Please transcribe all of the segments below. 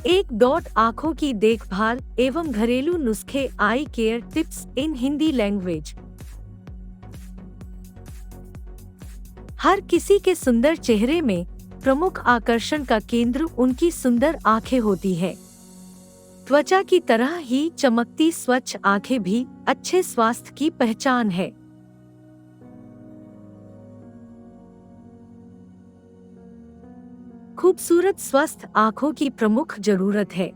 एक डॉट आँखों की देखभाल एवं घरेलू नुस्खे eye care tips in Hindi language. हर किसी के सुंदर चेहरे में प्रमुख आकर्षण का केंद्र उनकी सुंदर आंखें होती है। त्वचा की तरह ही चमकती स्वच्छ आंखें भी अच्छे स्वास्थ्य की पहचान है। खूबसूरत स्वस्थ आंखों की प्रमुख जरूरत है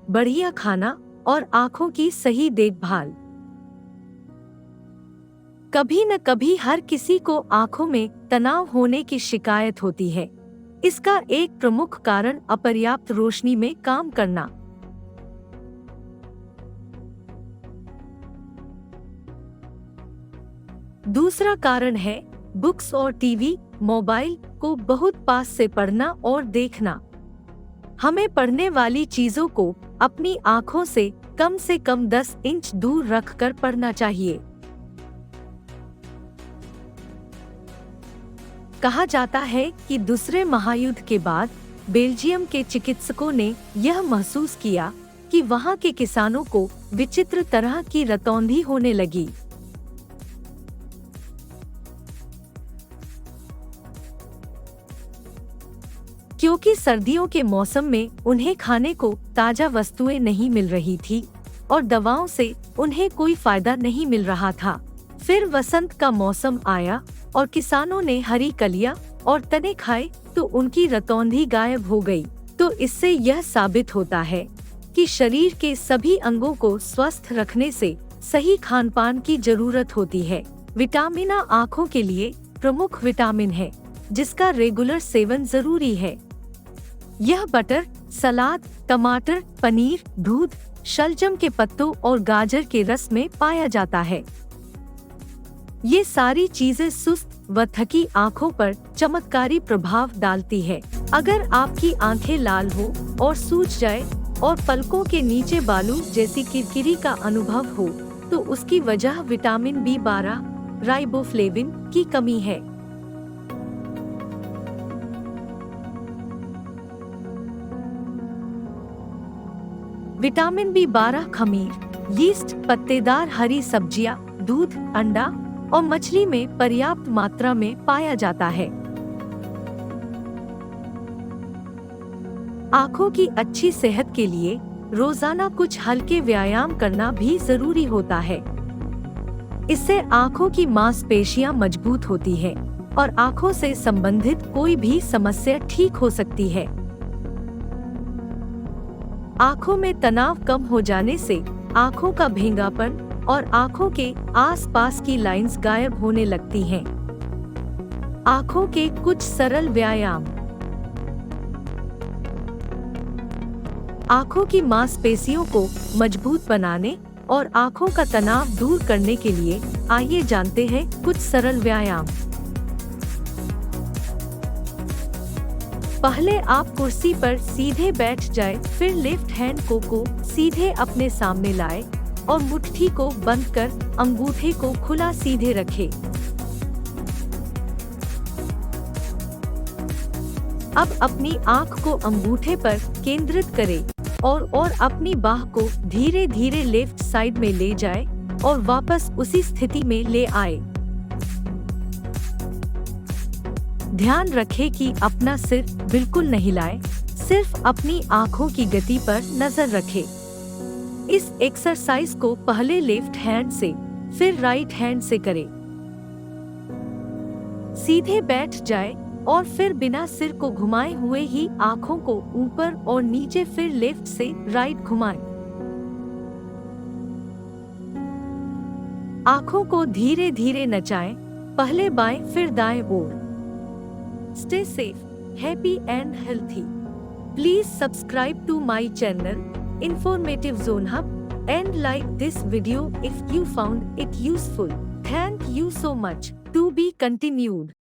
बढ़िया खाना और आंखों की सही देखभाल। कभी न कभी हर किसी को आंखों में तनाव होने की शिकायत होती है। इसका एक प्रमुख कारण अपर्याप्त रोशनी में काम करना। दूसरा कारण है बुक्स और टीवी, मोबाइल को बहुत पास से पढ़ना और देखना। हमें पढ़ने वाली चीजों को अपनी आंखों से कम 10 इंच दूर रखकर पढ़ना चाहिए। कहा जाता है कि दूसरे महायुद्ध के बाद बेल्जियम के चिकित्सकों ने यह महसूस किया कि वहां के किसानों को विचित्र तरह की रतौंधी होने लगी। क्योंकि सर्दियों के मौसम में उन्हें खाने को ताजा वस्तुएं नहीं मिल रही थी और दवाओं से उन्हें कोई फायदा नहीं मिल रहा था। फिर वसंत का मौसम आया और किसानों ने हरी कलियां और तने खाए तो उनकी रतौंधी गायब हो गई। तो इससे यह साबित होता है कि शरीर के सभी अंगों को स्वस्थ रखने से सही खानपान की जरूरत होती है। विटामिन आ आँखों के लिए प्रमुख विटामिन है जिसका रेगुलर सेवन जरूरी है। यह बटर, सलाद, टमाटर, पनीर, दूध, शलजम के पत्तों और गाजर के रस में पाया जाता है। ये सारी चीजें सुस्त व थकी आँखों पर चमत्कारी प्रभाव डालती है। अगर आपकी आंखें लाल हो और सूज जाए और पलकों के नीचे बालू जैसी किरकिरी का अनुभव हो तो उसकी वजह विटामिन B12, राइबोफ्लेविन की कमी है। विटामिन B12 खमीर, यीस्ट, पत्तेदार हरी सब्जियां, दूध, अंडा और मछली में पर्याप्त मात्रा में पाया जाता है। आँखों की अच्छी सेहत के लिए रोजाना कुछ हल्के व्यायाम करना भी जरूरी होता है। इससे आँखों की मांसपेशियां मजबूत होती है और आँखों से संबंधित कोई भी समस्या ठीक हो सकती है। आँखों में तनाव कम हो जाने से आँखों का भेंगापन और आँखों के आसपास की लाइंस गायब होने लगती हैं। आँखों के कुछ सरल व्यायाम। आँखों की मांसपेशियों को मजबूत बनाने और आँखों का तनाव दूर करने के लिए आइए जानते हैं कुछ सरल व्यायाम। पहले आप कुर्सी पर सीधे बैठ जाएं, फिर लेफ्ट हैंड को सीधे अपने सामने लाएं और मुट्ठी को बंद कर अंगूठे को खुला सीधे रखें। अब अपनी आंख को अंगूठे पर केंद्रित करें और अपनी बाह को धीरे धीरे लेफ्ट साइड में ले जाएं और वापस उसी स्थिति में ले आए। ध्यान रखें कि अपना सिर बिल्कुल नहीं हिलाएं, सिर्फ अपनी आंखों की गति पर नजर रखें। इस एक्सरसाइज को पहले लेफ्ट हैंड से फिर राइट हैंड से करें। सीधे बैठ जाएं और फिर बिना सिर को घुमाए हुए ही आंखों को ऊपर और नीचे फिर लेफ्ट से राइट घुमाएं। आंखों को धीरे धीरे नचाएं, पहले बाएं फिर दाएं ओर। Stay safe, happy and healthy. Please subscribe to my channel, Informative Zone Hub, and like this video if you found it useful. Thank you so much. To be continued.